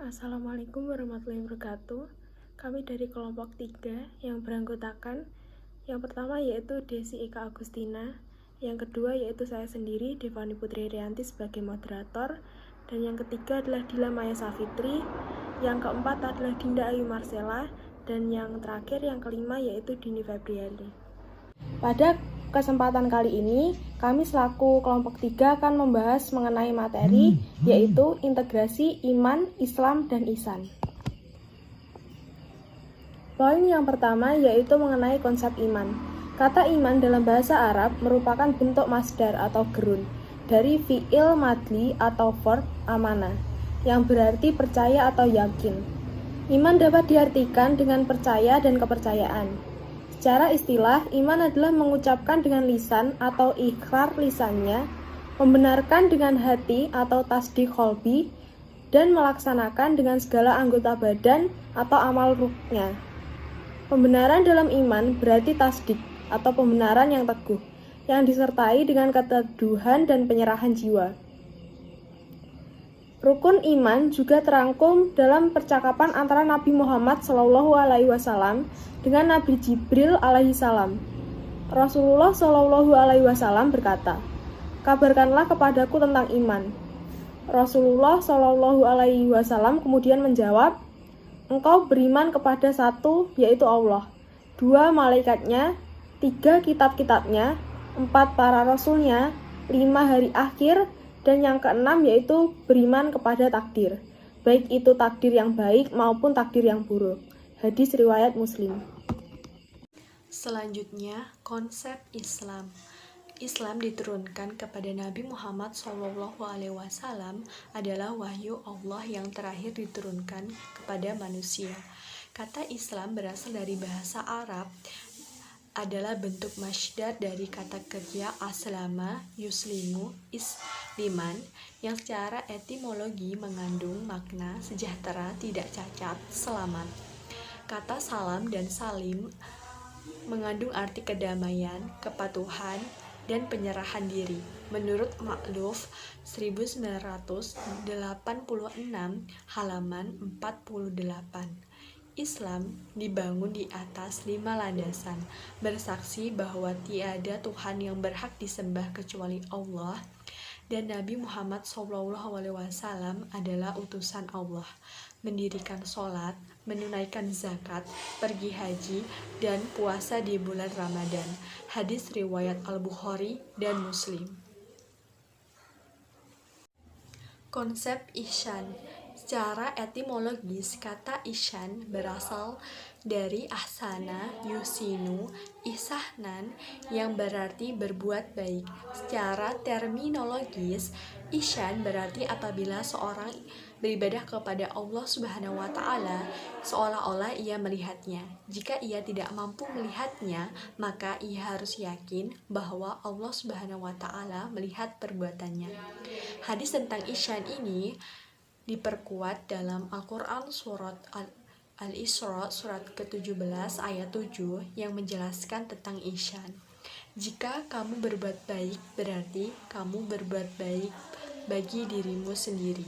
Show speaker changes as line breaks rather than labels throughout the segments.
Assalamualaikum warahmatullahi wabarakatuh. Kami dari kelompok 3 yang beranggotakan yang pertama yaitu Desi Eka Agustina, yang kedua yaitu saya sendiri Devani Putri Rianti sebagai moderator, dan yang ketiga adalah Dila Maya Safitri, yang keempat adalah Dinda Ayu Marcella, dan yang terakhir yang kelima yaitu Dini Febriani. Pada kesempatan kali ini, kami selaku kelompok 3 akan membahas mengenai materi yaitu integrasi iman, Islam, dan ihsan. Poin yang pertama yaitu mengenai konsep iman. Kata iman dalam bahasa Arab merupakan bentuk masdar atau gerun dari fi'il madli atau verb amana, yang berarti percaya atau yakin. Iman dapat diartikan dengan percaya dan kepercayaan. Secara istilah, iman adalah mengucapkan dengan lisan atau ikrar lisannya, membenarkan dengan hati atau tasdik qalbi, dan melaksanakan dengan segala anggota badan atau amal ruhnya. Pembenaran dalam iman berarti tasdik atau pembenaran yang teguh, yang disertai dengan keteduhan dan penyerahan jiwa. Rukun iman juga terangkum dalam percakapan antara Nabi Muhammad SAW dengan Nabi Jibril alaihissalam. Rasulullah SAW berkata, "Kabarkanlah kepadaku tentang iman." Rasulullah SAW kemudian menjawab, "Engkau beriman kepada satu, yaitu Allah, 2 malaikatnya, 3 kitab-kitabnya, 4 para rasulnya, 5 hari akhir, dan yang keenam yaitu beriman kepada takdir, baik itu takdir yang baik maupun takdir yang buruk." Hadis riwayat Muslim.
Selanjutnya, konsep Islam. Islam diturunkan kepada Nabi Muhammad SAW adalah wahyu Allah yang terakhir diturunkan kepada manusia. Kata Islam berasal dari bahasa Arab, adalah bentuk masdar dari kata kerja aslama, yuslimu, isliman, yang secara etimologi mengandung makna sejahtera, tidak cacat, selamat. Kata salam dan salim mengandung arti kedamaian, kepatuhan, dan penyerahan diri. Menurut Ma'luf 1986 halaman 48. Islam dibangun di atas 5 landasan, bersaksi bahwa tiada Tuhan yang berhak disembah kecuali Allah, dan Nabi Muhammad SAW adalah utusan Allah, mendirikan sholat, menunaikan zakat, pergi haji, dan puasa di bulan Ramadan. Hadis riwayat Al-Bukhari dan Muslim. Konsep ihsan. Secara etimologis, kata ihsan berasal dari ahsana, yusinu, ihsahnan, yang berarti berbuat baik. Secara terminologis, ihsan berarti apabila seorang beribadah kepada Allah Subhanahu wa Ta'ala seolah-olah ia melihatnya. Jika ia tidak mampu melihatnya, maka ia harus yakin bahwa Allah Subhanahu wa Ta'ala melihat perbuatannya. Hadis tentang ihsan ini diperkuat dalam Al-Quran surat Al-Isra surat ke-17 ayat 7 yang menjelaskan tentang ihsan. Jika kamu berbuat baik, berarti kamu berbuat baik bagi dirimu sendiri.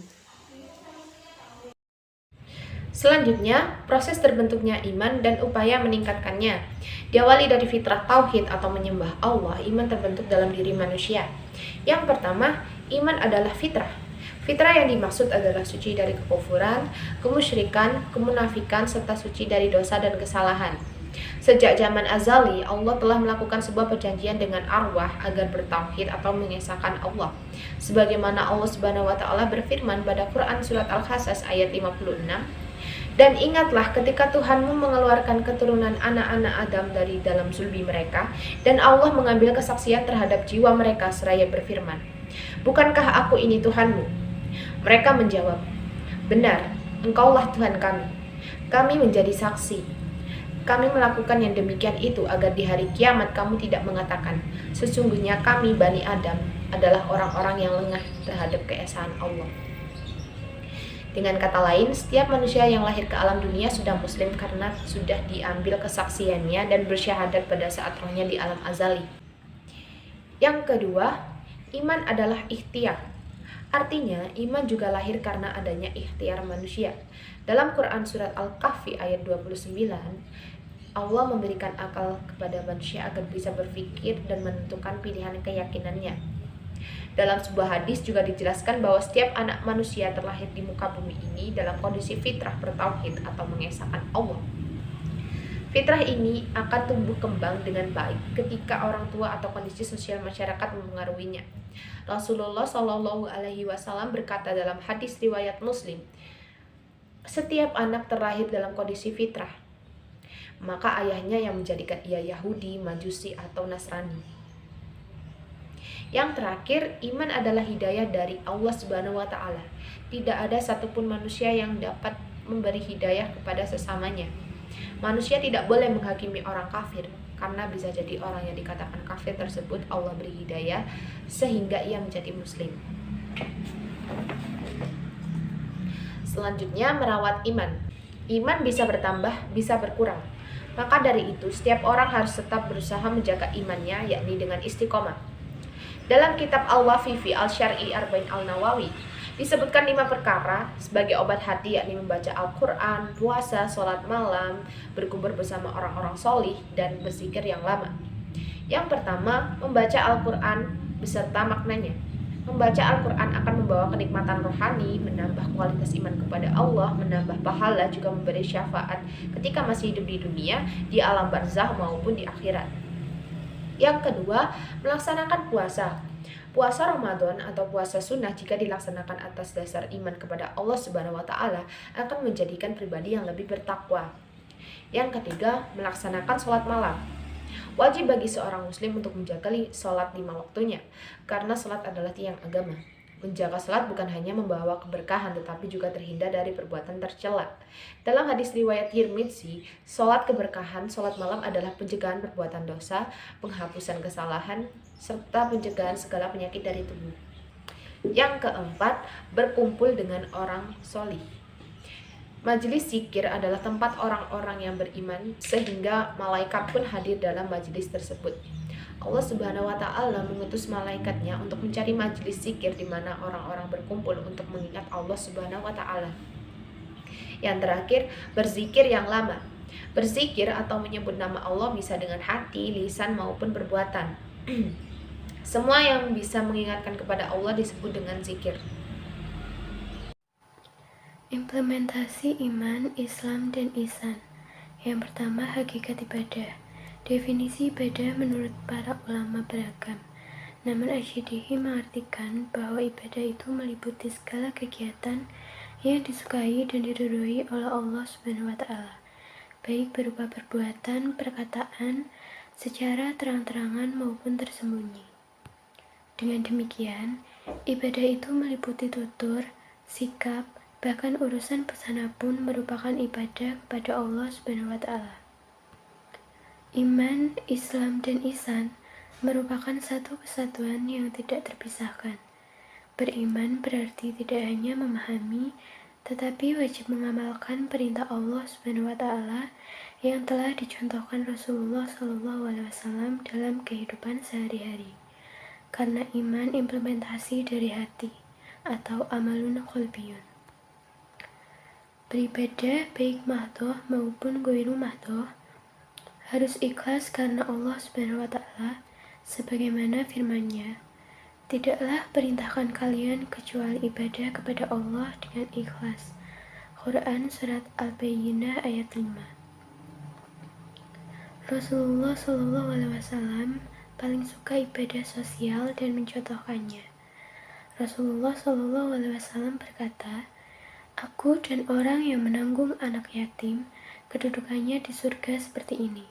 Selanjutnya, proses terbentuknya iman dan upaya meningkatkannya. Diawali dari fitrah tauhid atau menyembah Allah, iman terbentuk dalam diri manusia. Yang pertama, iman adalah fitrah. Fitrah yang dimaksud adalah suci dari kekufuran, kemusyrikan, kemunafikan, serta suci dari dosa dan kesalahan. Sejak zaman azali, Allah telah melakukan sebuah perjanjian dengan arwah agar bertauhid atau mengesahkan Allah. Sebagaimana Allah Subhanahu wa Ta'ala berfirman pada Quran surat Al-Qasas ayat 56, "Dan ingatlah ketika Tuhanmu mengeluarkan keturunan anak-anak Adam dari dalam sulbi mereka, dan Allah mengambil kesaksian terhadap jiwa mereka seraya berfirman, 'Bukankah aku ini Tuhanmu?' Mereka menjawab, 'Benar, Engkaulah Tuhan kami. Kami menjadi saksi. Kami melakukan yang demikian itu agar di hari kiamat kamu tidak mengatakan, sesungguhnya kami Bani Adam adalah orang-orang yang lengah terhadap keesaan Allah.'" Dengan kata lain, setiap manusia yang lahir ke alam dunia sudah muslim karena sudah diambil kesaksiannya dan bersyahadat pada saat rohnya di alam azali. Yang kedua, iman adalah ikhtiar. Artinya, iman juga lahir karena adanya ikhtiar manusia. Dalam Quran surat Al-Kahfi ayat 29, Allah memberikan akal kepada manusia agar bisa berpikir dan menentukan pilihan keyakinannya. Dalam sebuah hadis juga dijelaskan bahwa setiap anak manusia terlahir di muka bumi ini dalam kondisi fitrah bertauhid atau mengesahkan Allah. Fitrah ini akan tumbuh kembang dengan baik ketika orang tua atau kondisi sosial masyarakat mempengaruhinya. Rasulullah Shallallahu Alaihi Wasallam berkata dalam hadis riwayat Muslim, setiap anak terlahir dalam kondisi fitrah, maka ayahnya yang menjadikan ia Yahudi, Majusi, atau Nasrani. Yang terakhir, iman adalah hidayah dari Allah Subhanahu wa Ta'ala. Tidak ada satupun manusia yang dapat memberi hidayah kepada sesamanya. Manusia tidak boleh menghakimi orang kafir, karena bisa jadi orang yang dikatakan kafir tersebut Allah beri hidayah sehingga ia menjadi muslim. Selanjutnya, merawat iman. Iman bisa bertambah, bisa berkurang. Maka dari itu, setiap orang harus tetap berusaha menjaga imannya, yakni dengan istiqomah. Dalam kitab Al-Wafi fi Al-Syar'i Arba'in Al-Nawawi disebutkan 5 perkara sebagai obat hati, yakni membaca Al-Quran, puasa, sholat malam, berkumpul bersama orang-orang solih, dan berzikir yang lama. Yang pertama, membaca Al-Quran beserta maknanya. Membaca Al-Quran akan membawa kenikmatan rohani, menambah kualitas iman kepada Allah, menambah pahala, juga memberi syafaat ketika masih hidup di dunia, di alam barzah maupun di akhirat. Yang kedua, melaksanakan puasa. Puasa Ramadan atau puasa sunnah jika dilaksanakan atas dasar iman kepada Allah Subhanahu wa Ta'ala akan menjadikan pribadi yang lebih bertakwa. Yang ketiga, melaksanakan sholat malam. Wajib bagi seorang muslim untuk menjaga sholat 5 waktunya, karena sholat adalah tiang agama. Menjaga sholat bukan hanya membawa keberkahan, tetapi juga terhindar dari perbuatan tercela. Dalam hadis riwayat Tirmidzi, sholat keberkahan, sholat malam adalah pencegahan perbuatan dosa, penghapusan kesalahan, serta pencegahan segala penyakit dari tubuh. Yang keempat, berkumpul dengan orang solih. Majelis zikir adalah tempat orang-orang yang beriman, sehingga malaikat pun hadir dalam majelis tersebut. Allah Subhanahu wa Ta'ala mengutus malaikatnya untuk mencari majelis zikir di mana orang-orang berkumpul untuk mengingat Allah Subhanahu wa Ta'ala. Yang terakhir, berzikir yang lama. Berzikir atau menyebut nama Allah bisa dengan hati, lisan maupun perbuatan. Semua yang bisa mengingatkan kepada Allah disebut dengan zikir.
Implementasi iman, Islam, dan ihsan. Yang pertama, hakikat ibadah. Definisi ibadah menurut para ulama beragam. Namun Asy'adihi mengartikan bahwa ibadah itu meliputi segala kegiatan yang disukai dan diridhoi oleh Allah Subhanahu wa Ta'ala, baik berupa perbuatan, perkataan, secara terang-terangan maupun tersembunyi. Dengan demikian, ibadah itu meliputi tutur, sikap, bahkan urusan pesana pun merupakan ibadah kepada Allah Subhanahu wa Ta'ala. Iman, Islam, dan ihsan merupakan satu kesatuan yang tidak terpisahkan. Beriman berarti tidak hanya memahami, tetapi wajib mengamalkan perintah Allah Subhanahu wa Ta'ala yang telah dicontohkan Rasulullah SAW dalam kehidupan sehari-hari. Karena iman implementasi dari hati atau amalun qalbiyun. Beribadah baik mahdoh maupun ghairu mahdoh harus ikhlas karena Allah Subhanahu wa Ta'ala, sebagaimana firman-Nya, tidaklah perintahkan kalian kecuali ibadah kepada Allah dengan ikhlas. Quran Surat Al-Bayyinah ayat 5. Rasulullah SAW paling suka ibadah sosial dan mencontohkannya. Rasulullah SAW berkata, "Aku dan orang yang menanggung anak yatim, kedudukannya di surga seperti ini."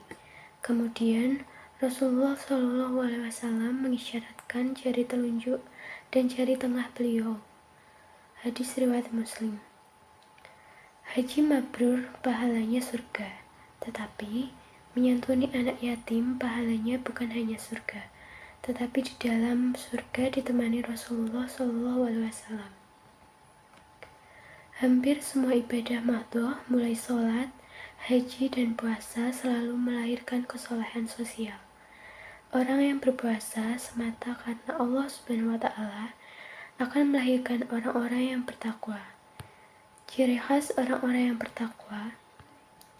Kemudian Rasulullah SAW mengisyaratkan jari telunjuk dan jari tengah beliau. Hadis riwayat Muslim. Haji mabrur pahalanya surga, tetapi menyantuni anak yatim pahalanya bukan hanya surga, tetapi di dalam surga ditemani Rasulullah SAW. Hampir semua ibadah mahdoh, mulai sholat, haji, dan puasa selalu melahirkan kesolehan sosial. Orang yang berpuasa semata karena Allah Subhanahu wa Ta'ala akan melahirkan orang-orang yang bertakwa. Ciri khas orang-orang yang bertakwa,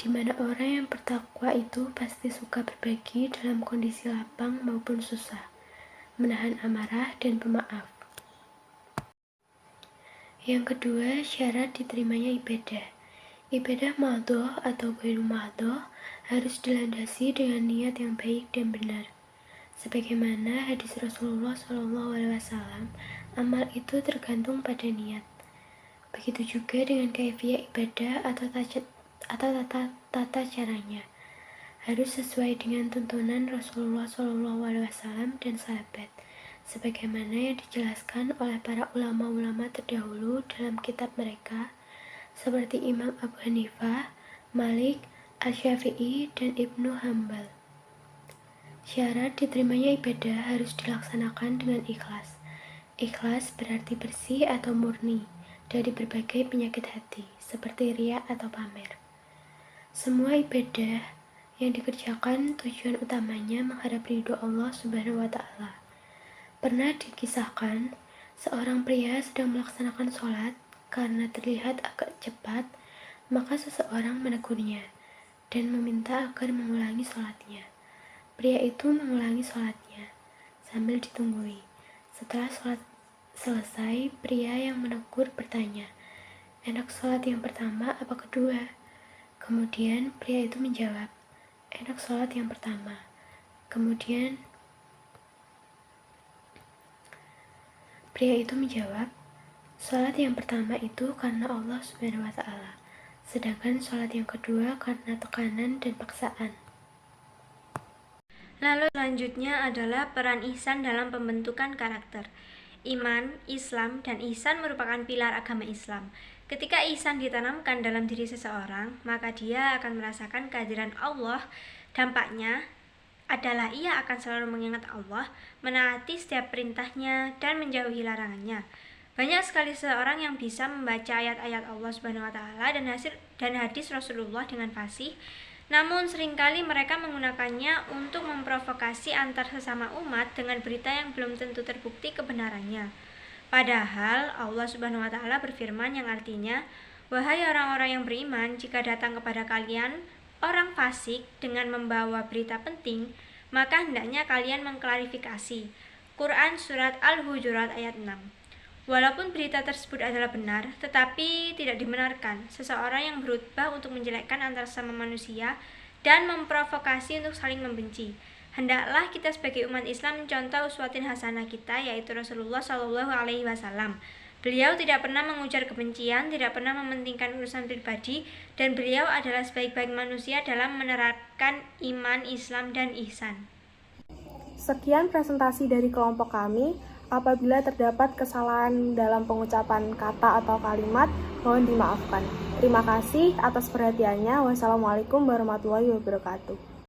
di mana orang yang bertakwa itu pasti suka berbagi dalam kondisi lapang maupun susah, menahan amarah dan pemaaf. Yang kedua, syarat diterimanya ibadah. Ibadah madhoh atau ghairu madhoh harus dilandasi dengan niat yang baik dan benar. Sebagaimana hadis Rasulullah SAW, amal itu tergantung pada niat. Begitu juga dengan kaifiyah ibadah atau tata caranya. Harus sesuai dengan tuntunan Rasulullah SAW dan sahabat, sebagaimana yang dijelaskan oleh para ulama-ulama terdahulu dalam kitab mereka, seperti Imam Abu Hanifah, Malik, Asy-Syafi'i, dan Ibnu Hambal. Syarat diterimanya ibadah harus dilaksanakan dengan ikhlas. Ikhlas berarti bersih atau murni dari berbagai penyakit hati, seperti riya atau pamer. Semua ibadah yang dikerjakan tujuan utamanya mengharap ridho Allah Subhanahu wa Ta'ala. Pernah dikisahkan, seorang pria sedang melaksanakan sholat karena terlihat agak cepat, maka seseorang menegurnya dan meminta agar mengulangi sholatnya. Pria itu mengulangi sholatnya sambil ditunggui. Setelah sholat selesai, pria yang menegur bertanya, "Enak sholat yang pertama apa kedua?" Kemudian pria itu menjawab, "Enak sholat yang pertama." Kemudian pria itu menjawab, "Sholat yang pertama itu karena Allah Subhanahu wa Ta'ala, sedangkan sholat yang kedua karena tekanan dan paksaan."
Lalu selanjutnya adalah peran ihsan dalam pembentukan karakter. Iman, Islam, dan ihsan merupakan pilar agama Islam. Ketika ihsan ditanamkan dalam diri seseorang, maka dia akan merasakan kehadiran Allah. Dampaknya adalah ia akan selalu mengingat Allah, menaati setiap perintahnya, dan menjauhi larangannya. Banyak sekali seseorang yang bisa membaca ayat-ayat Allah Subhanahu wa Ta'ala dan hadis Rasulullah dengan fasih, namun seringkali mereka menggunakannya untuk memprovokasi antar sesama umat dengan berita yang belum tentu terbukti kebenarannya. Padahal Allah Subhanahu wa Ta'ala berfirman yang artinya, "Wahai orang-orang yang beriman, jika datang kepada kalian orang fasik dengan membawa berita penting, maka hendaknya kalian mengklarifikasi." Quran Surat Al-Hujurat ayat 6. Walaupun berita tersebut adalah benar, tetapi tidak dibenarkan seseorang yang berkhutbah untuk menjelekkan antara sesama manusia dan memprovokasi untuk saling membenci. Hendaklah kita sebagai umat Islam mencontoh uswatin hasanah kita, yaitu Rasulullah SAW. Beliau tidak pernah mengujar kebencian, tidak pernah mementingkan urusan pribadi, dan beliau adalah sebaik-baik manusia dalam menerapkan iman, Islam, dan ihsan.
Sekian presentasi dari kelompok kami. Apabila terdapat kesalahan dalam pengucapan kata atau kalimat, mohon dimaafkan. Terima kasih atas perhatiannya. Wassalamualaikum warahmatullahi wabarakatuh.